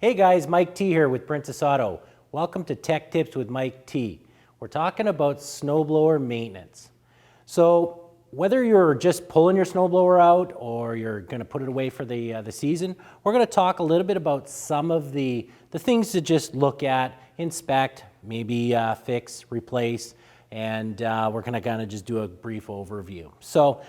Hey guys, Mike T here with Princess Auto. Welcome to Tech Tips with Mike T. We're talking about snowblower maintenance. So whether you're just pulling your snowblower out or you're going to put it away for the season, we're going to talk a little bit about some of the things to just look at, inspect, maybe fix, replace, and we're going to kind of just do a brief overview. So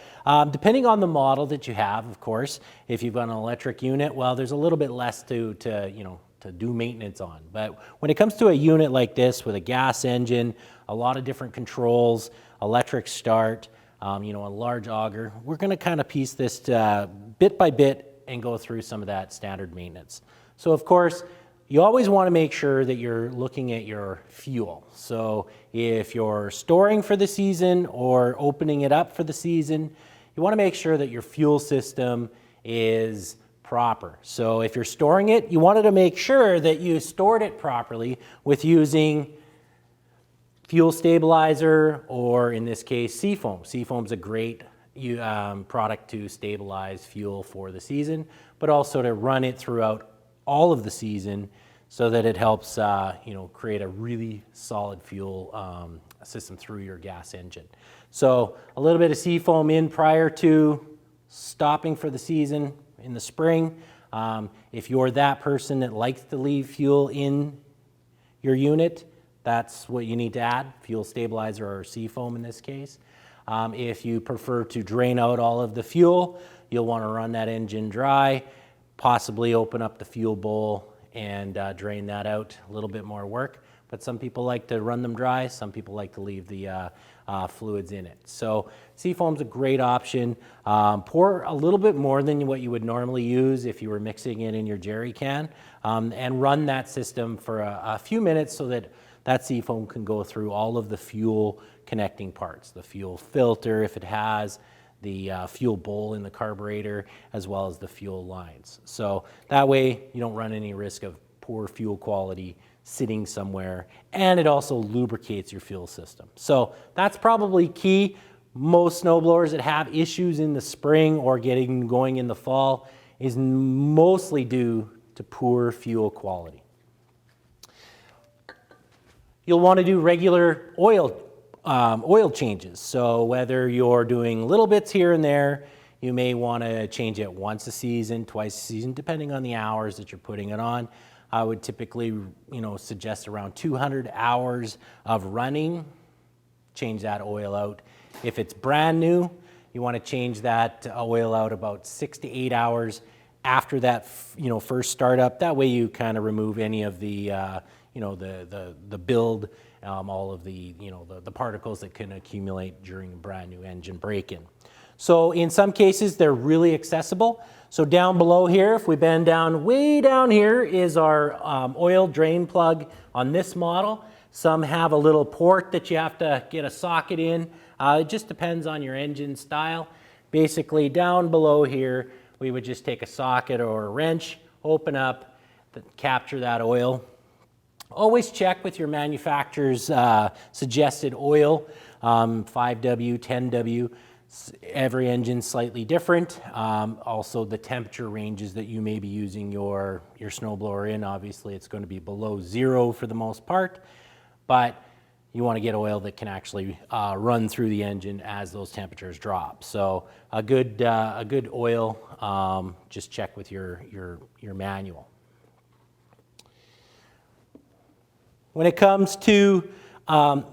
depending on the model that you have, of course, if you've got an electric unit, well, there's a little bit less to do maintenance on. But when it comes to a unit like this with a gas engine, a lot of different controls, electric start, a large auger, we're going to kind of piece this bit by bit and go through some of that standard maintenance. So of course, you always want to make sure that you're looking at your fuel. So if you're storing for the season or opening it up for the season, you want to make sure that your fuel system is proper. So if you're storing it, you wanted to make sure that you stored it properly with using fuel stabilizer, or in this case, Seafoam. Seafoam's a great product to stabilize fuel for the season, but also to run it throughout all of the season so that it helps create a really solid fuel system through your gas engine. So a little bit of Seafoam in prior to stopping for the season in the spring. If you're that person that likes to leave fuel in your unit, that's what you need to add, fuel stabilizer or Seafoam in this case. If you prefer to drain out all of the fuel, you'll want to run that engine dry, possibly open up the fuel bowl and drain that out. A little bit more work, but some people like to run them dry. Some people like to leave the fluids in it. So Seafoam's a great option. Pour a little bit more than what you would normally use if you were mixing it in your jerry can, and run that system for a few minutes so that that Seafoam can go through all of the fuel connecting parts, the fuel filter if it has, the fuel bowl in the carburetor, as well as the fuel lines. So that way you don't run any risk of poor fuel quality sitting somewhere, and it also lubricates your fuel system. So that's probably key. Most snowblowers that have issues in the spring or getting going in the fall is mostly due to poor fuel quality. You'll want to do regular oil changes. So whether you're doing little bits here and there, you may want to change it once a season, twice a season, depending on the hours that you're putting it on. I would typically, suggest around 200 hours of running, change that oil out. If it's brand new, you want to change that oil out about 6 to 8 hours after that, first startup. That way you kind of remove any of the the build, all of the particles that can accumulate during a brand new engine break-in. So in some cases, they're really accessible. So down below here, if we bend down, way down here is our oil drain plug on this model. Some have a little port that you have to get a socket in. It just depends on your engine style. Basically down below here, we would just take a socket or a wrench, open up, capture that oil. Always check with your manufacturer's suggested oil, 5W, 10W. Every engine's slightly different. Also the temperature ranges that you may be using your snowblower in. Obviously it's going to be below 0 for the most part, but you want to get oil that can actually run through the engine as those temperatures drop. So a good oil, just check with your manual. When it comes to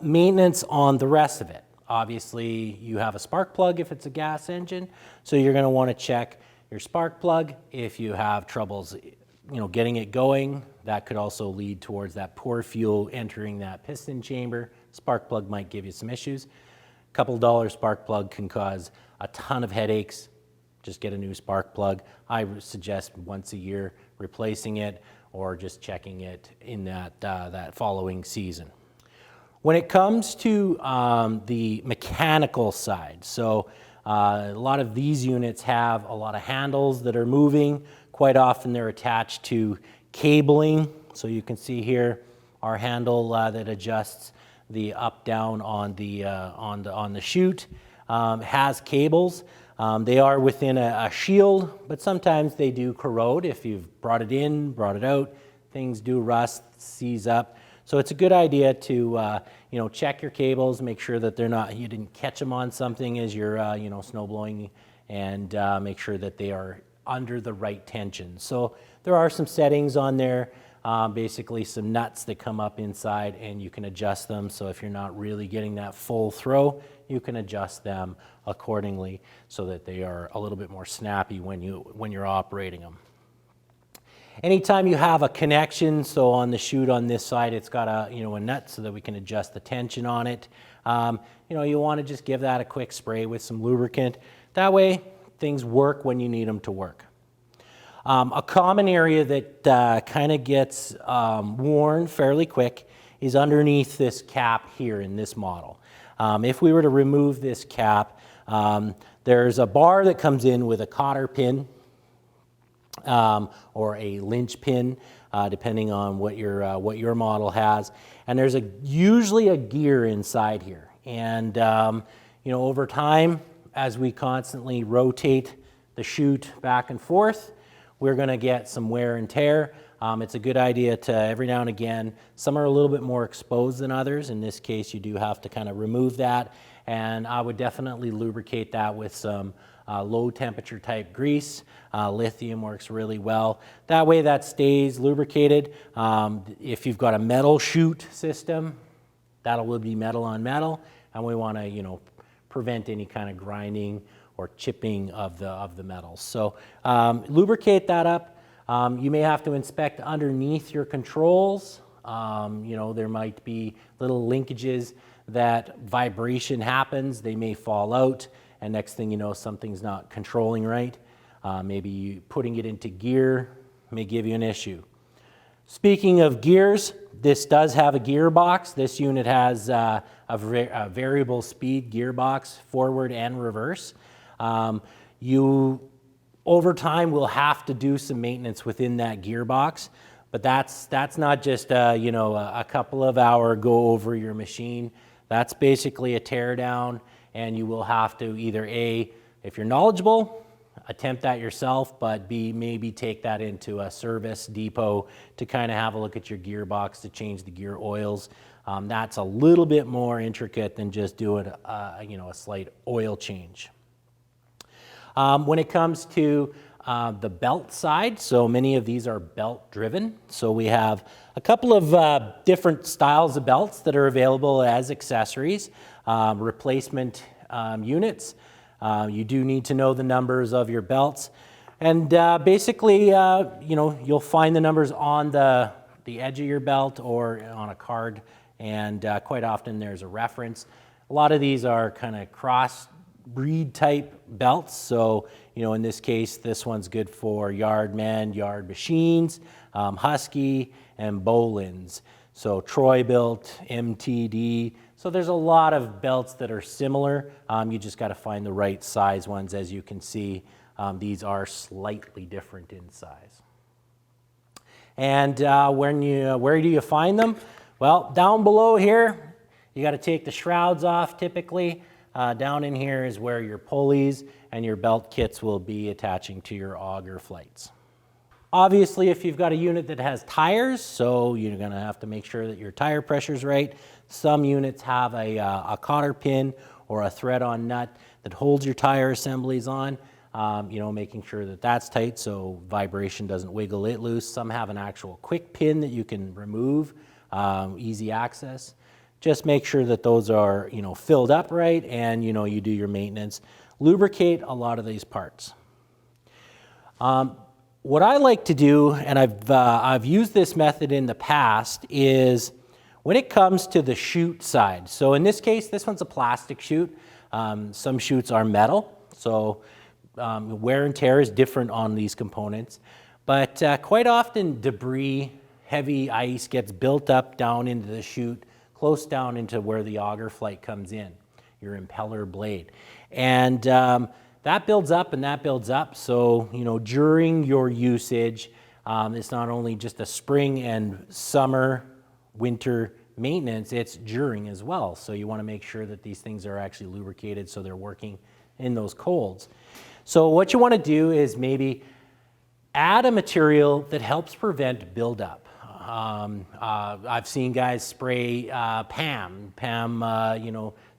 maintenance on the rest of it, obviously you have a spark plug if it's a gas engine, so you're going to want to check your spark plug. If you have troubles getting it going, that could also lead towards that poor fuel entering that piston chamber. Spark plug might give you some issues. A couple $1 spark plug can cause a ton of headaches. Just get a new spark plug. I suggest once a year replacing it, or just checking it in that following season. When it comes to the mechanical side, so a lot of these units have a lot of handles that are moving. Quite often they're attached to cabling. So you can see here our handle that adjusts the up down on the chute has cables. They are within a shield, but sometimes they do corrode. If you've brought it in, brought it out, things do rust, seize up. So it's a good idea to check your cables, make sure that you didn't catch them on something as you're snow blowing, and make sure that they are under the right tension. So there are some settings on there, basically some nuts that come up inside, and you can adjust them. So if you're not really getting that full throw, you can adjust them accordingly so that they are a little bit more snappy when you're operating them. Anytime you have a connection, so on the chute on this side, it's got a nut so that we can adjust the tension on it. You want to just give that a quick spray with some lubricant. That way, things work when you need them to work. A common area that kind of gets worn fairly quick is underneath this cap here in this model. If we were to remove this cap, there's a bar that comes in with a cotter pin or a linch pin, depending on what your model has. And there's usually a gear inside here. And over time, as we constantly rotate the chute back and forth, we're going to get some wear and tear. It's a good idea to every now and again, some are a little bit more exposed than others. In this case, you do have to kind of remove that. And I would definitely lubricate that with some low temperature type grease. Lithium works really well. That way that stays lubricated. If you've got a metal chute system, that will be metal on metal. And we want to, prevent any kind of grinding or chipping of the metals. So lubricate that up. You may have to inspect underneath your controls. There might be little linkages that vibration happens. They may fall out, and next thing you know, something's not controlling right. Maybe putting it into gear may give you an issue. Speaking of gears, this does have a gearbox. This unit has a variable speed gearbox, forward and reverse. You, over time, will have to do some maintenance within that gearbox, but that's not just a couple of hour go over your machine. That's basically a tear down, and you will have to either A, if you're knowledgeable, attempt that yourself, but B, maybe take that into a service depot to kind of have a look at your gearbox to change the gear oils. That's a little bit more intricate than just doing a slight oil change. When it comes to the belt side, so many of these are belt driven. So we have a couple of different styles of belts that are available as accessories, replacement units. You do need to know the numbers of your belts. And basically, you'll find the numbers on the edge of your belt or on a card. And quite often there's a reference. A lot of these are kind of cross-breed type belts. So, in this case, this one's good for yardmen, yard machines, Husky, and Bolins. So Troy-Bilt, MTD. So there's a lot of belts that are similar. You just got to find the right size ones. As you can see, these are slightly different in size. And where do you find them? Well, down below here, you got to take the shrouds off typically. Down in here is where your pulleys and your belt kits will be attaching to your auger flights. Obviously, if you've got a unit that has tires, so you're going to have to make sure that your tire pressure is right. Some units have a cotter pin or a thread-on nut that holds your tire assemblies on, making sure that that's tight so vibration doesn't wiggle it loose. Some have an actual quick pin that you can remove, easy access. Just make sure that those are, filled up right, and, you do your maintenance. Lubricate a lot of these parts. What I like to do, and I've used this method in the past, is when it comes to the chute side. So in this case, this one's a plastic chute. Some chutes are metal, so wear and tear is different on these components. But quite often debris, heavy ice gets built up down into the chute, close down into where the auger flight comes in, your impeller blade. And that builds up and that builds up. So, during your usage, it's not only just a spring and summer, winter maintenance, it's during as well. So you want to make sure that these things are actually lubricated so they're working in those colds. So what you want to do is maybe add a material that helps prevent buildup. I've seen guys spray PAM,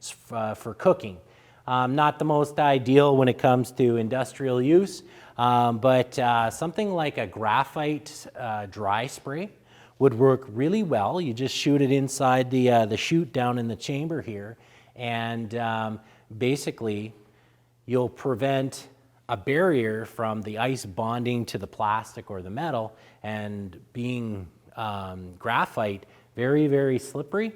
for cooking. Not the most ideal when it comes to industrial use, but something like a graphite dry spray would work really well. You just shoot it inside the chute down in the chamber here, and basically you'll prevent a barrier from the ice bonding to the plastic or the metal, and being graphite, very, very slippery.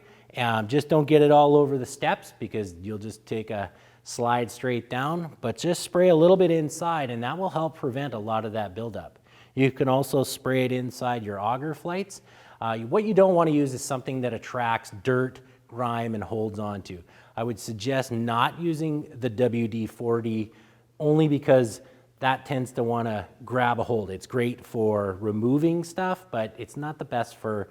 Just don't get it all over the steps, because you'll just take a slide straight down, but just spray a little bit inside, and that will help prevent a lot of that buildup. You can also spray it inside your auger flights. What you don't want to use is something that attracts dirt, grime, and holds onto. I would suggest not using the WD-40, only because that tends to want to grab a hold. It's great for removing stuff, but it's not the best for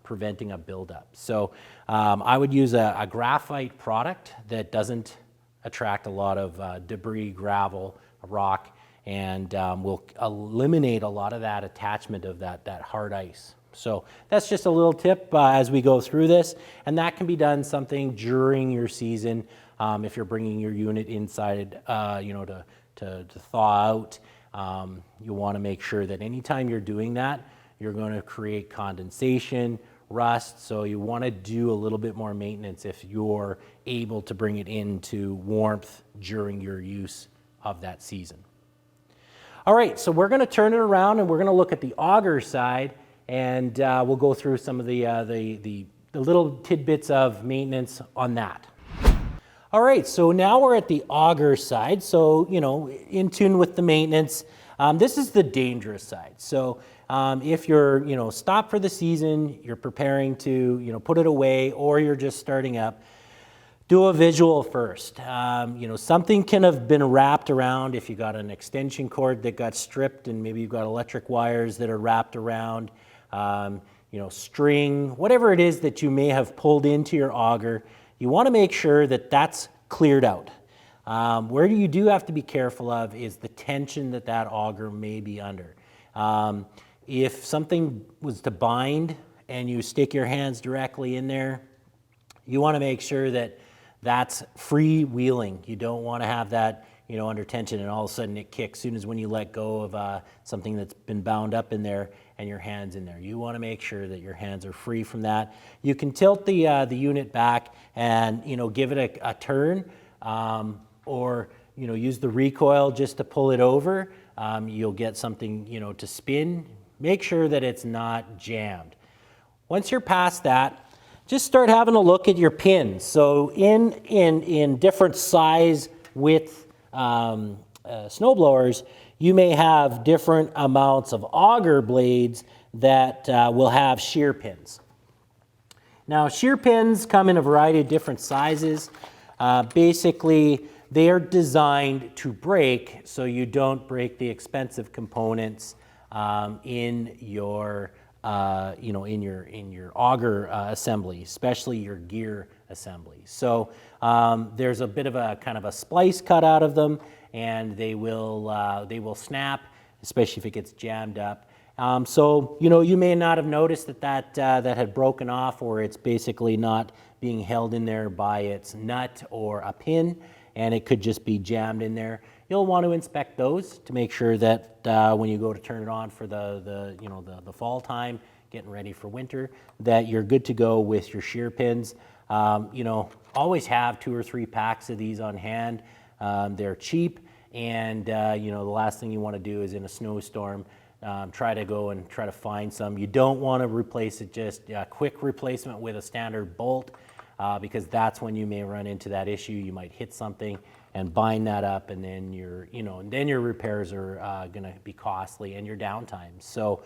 preventing a buildup. So I would use a graphite product that doesn't attract a lot of debris, gravel, rock, and will eliminate a lot of that attachment of that hard ice. So that's just a little tip as we go through this, and that can be done something during your season if you're bringing your unit inside, to thaw out. You want to make sure that anytime you're doing that, you're going to create condensation, rust, so you want to do a little bit more maintenance if you're able to bring it into warmth during your use of that season. All right, so we're going to turn it around and we're going to look at the auger side, and we'll go through some of the little tidbits of maintenance on that. All right, so now we're at the auger side, so, in tune with the maintenance. This is the dangerous side. So if you're, stopped for the season, you're preparing to, put it away, or you're just starting up, do a visual first. Something can have been wrapped around. If you got an extension cord that got stripped, and maybe you've got electric wires that are wrapped around, string, whatever it is that you may have pulled into your auger, you want to make sure that that's cleared out. Where you do have to be careful of is the tension that auger may be under. If something was to bind and you stick your hands directly in there, you want to make sure that that's freewheeling. You don't want to have that under tension and all of a sudden it kicks soon as when you let go of something that's been bound up in there and your hand's in there. You want to make sure that your hands are free from that. You can tilt the unit back and give it a turn, or use the recoil just to pull it over. You'll get something to spin. Make sure that it's not jammed. Once you're past that, just start having a look at your pins. So in different size width snowblowers, you may have different amounts of auger blades that will have shear pins. Now, shear pins come in a variety of different sizes. Basically, they are designed to break so you don't break the expensive components in your auger assembly, especially your gear assembly. So there's a bit of a kind of a splice cut out of them, and they will snap, especially if it gets jammed up. So you may not have noticed that had broken off, or it's basically not being held in there by its nut or a pin, and it could just be jammed in there. You'll want to inspect those to make sure that when you go to turn it on for the fall time, getting ready for winter, that you're good to go with your shear pins. Always have 2 or 3 packs of these on hand. They're cheap, and the last thing you want to do is in a snowstorm try to find some. You don't want to replace it just a quick replacement with a standard bolt, because that's when you may run into that issue. You might hit something and bind that up, and then your repairs are going to be costly, and your downtime. So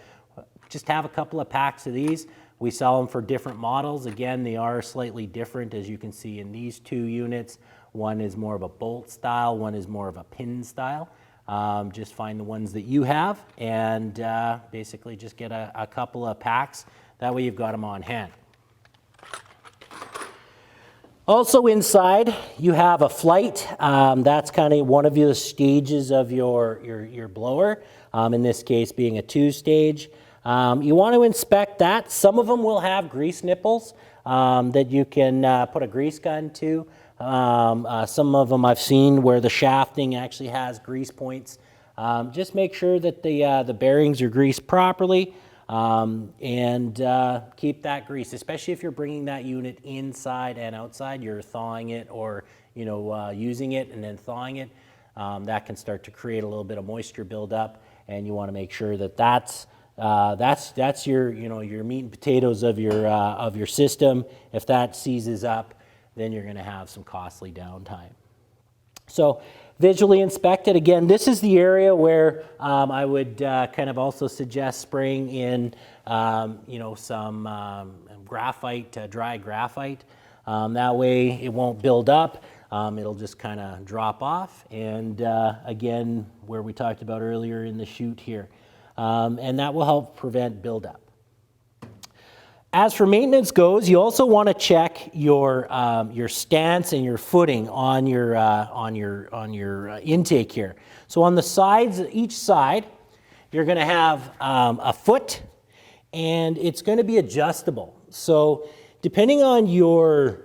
just have a couple of packs of these. We sell them for different models. Again, they are slightly different, as you can see in these 2 units. One is more of a bolt style, one is more of a pin style. Just find the ones that you have, and basically just get a couple of packs. That way you've got them on hand. Also inside, you have a flight. That's kind of one of the stages of your blower. In this case, being a 2-stage. You want to inspect that. Some of them will have grease nipples that you can put a grease gun to. Some of them I've seen where the shafting actually has grease points. Just make sure that the bearings are greased properly and keep that grease, especially if you're bringing that unit inside and outside. You're thawing it or using it and then thawing it. That can start to create a little bit of moisture buildup, and you want to make sure that that's your your meat and potatoes of your system. If that seizes up, then you're going to have some costly downtime. So visually inspect it. Again, this is the area where I would kind of also suggest spraying in some graphite, dry graphite. That way it won't build up. It'll just kind of drop off. And again, where we talked about earlier in the chute here. And that will help prevent buildup. As for maintenance goes, you also want to check your stance and your footing on your intake here. So on the sides, each side, you're going to have a foot, and it's going to be adjustable. So depending on your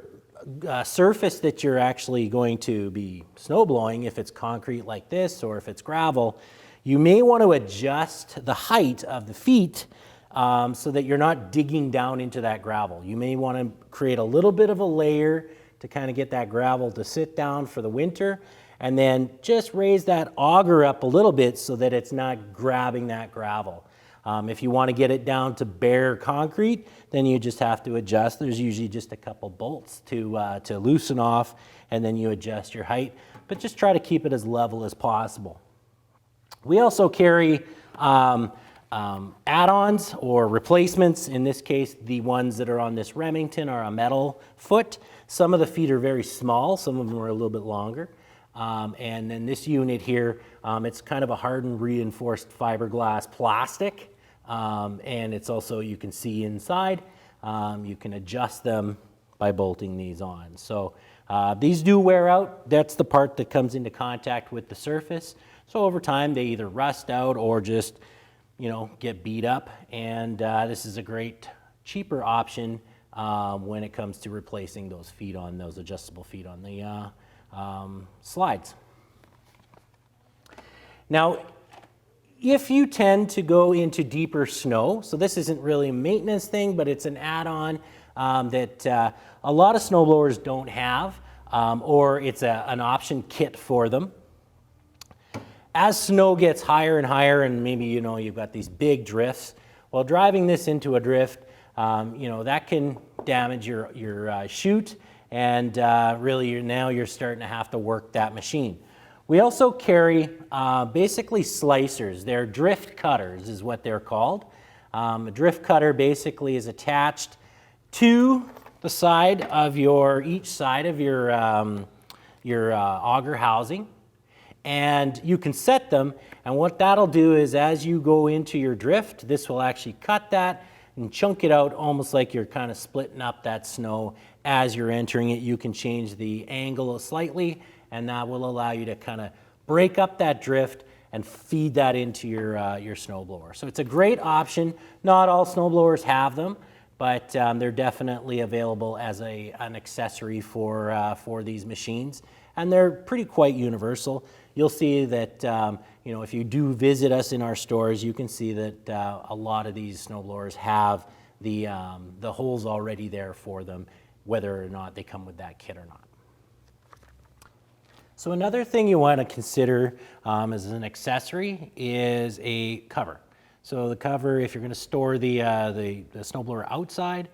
surface that you're actually going to be snow blowing, if it's concrete like this or if it's gravel, you may want to adjust the height of the feet so that you're not digging down into that gravel. You may want to create a little bit of a layer to kind of get that gravel to sit down for the winter, and then just raise that auger up a little bit so that it's not grabbing that gravel. If you want to get it down to bare concrete, then you just have to adjust. There's usually just a couple bolts to loosen off, and then you adjust your height, but just try to keep it as level as possible. We also carry add-ons or replacements. In this case, the ones that are on this Remington are a metal foot. Some of the feet are very small, some of them are a little bit longer. And then this unit here, it's kind of a hardened reinforced fiberglass plastic. And it's also, you can see inside, you can adjust them by bolting these on. So these do wear out. That's the part that comes into contact with the surface. So over time, they either rust out or just get beat up, and this is a great, cheaper option when it comes to replacing those feet on those adjustable feet on the slides. Now, if you tend to go into deeper snow, so this isn't really a maintenance thing, but it's an add-on that a lot of snowblowers don't have, or it's an option kit for them. As snow gets higher and higher, and maybe you've got these big drifts, well, driving this into a drift, that can damage your chute, and really now you're starting to have to work that machine. We also carry basically slicers. They're drift cutters is what they're called. A drift cutter basically is attached to the side of each side of your auger housing. And you can set them, and what that'll do is as you go into your drift, this will actually cut that and chunk it out almost like you're kind of splitting up that snow as you're entering it. You can change the angle slightly, and that will allow you to kind of break up that drift and feed that into your snowblower. So it's a great option. Not all snowblowers have them, but they're definitely available as an accessory for these machines, and they're quite universal. You'll see that if you do visit us in our stores, you can see that a lot of these snowblowers have the holes already there for them, whether or not they come with that kit or not. So another thing you want to consider as an accessory is a cover. So the cover, if you're going to store the snowblower outside,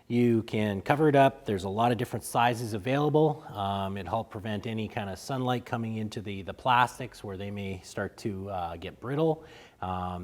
you can cover it up. There's a lot of different sizes available. It helps prevent any kind of sunlight coming into the plastics where they may start to get brittle.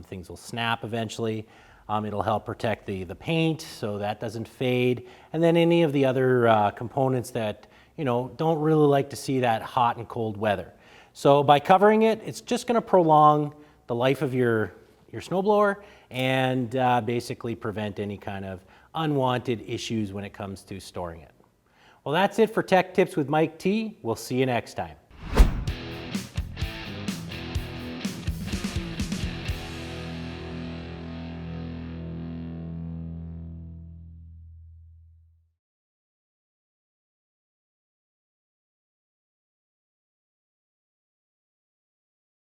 Things will snap eventually. It'll help protect the paint so that doesn't fade. And then any of the other components that don't really like to see that hot and cold weather. So by covering it, it's just going to prolong the life of your snowblower and basically prevent any kind of unwanted issues when it comes to storing it. Well, that's it for Tech Tips with Mike T. We'll see you next time.